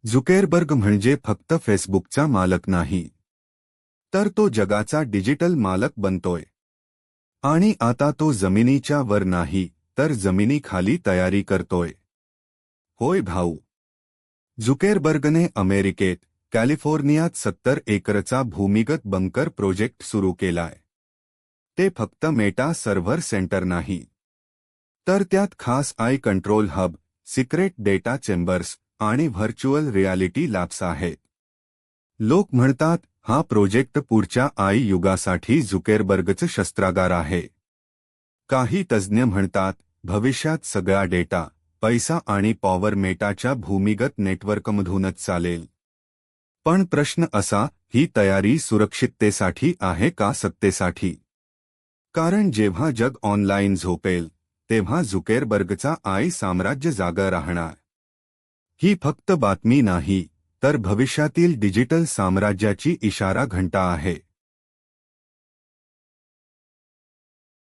Zuckerberg म्हणजे फक्त फेसबुकचा मालक नाही, तर तो जगाचा डिजिटल मालक बनतोय. आणि आता तो जमिनीच्या वर नाही, तर जमिनीखाली तयारी करतोय. होय भाऊ. झुकेरबर्गने अमेरिकेत कॅलिफोर्नियात 70 एकरचा भूमिगत बंकर प्रोजेक्ट सुरू केलाय. ते फक्त मेटा सर्व्हर सेंटर नाही, तर त्यात खास आय control hub, secret data chambers आणि व्हर्च्युअल रियालिटी लॅब्स आहेत. लोक म्हणतात हा प्रोजेक्ट पुढच्या आय युगासाठी झुकेरबर्गचं शस्त्रागार आहे. काही तज्ज्ञ म्हणतात भविष्यात सगळा डेटा, पैसा आणि पॉवर मेटाच्या भूमिगत नेटवर्कमधूनच चालेल. पण प्रश्न असा, ही तयारी सुरक्षिततेसाठी आहे का सत्तेसाठी? कारण जेव्हा जग ऑनलाईन झोपेल, तेव्हा झुकेरबर्गचा आय साम्राज्य जागा राहणार. ही फक्त बातमी नाही, तर भविष्यातील डिजिटल साम्राज्याची इशारा घंटा आहे.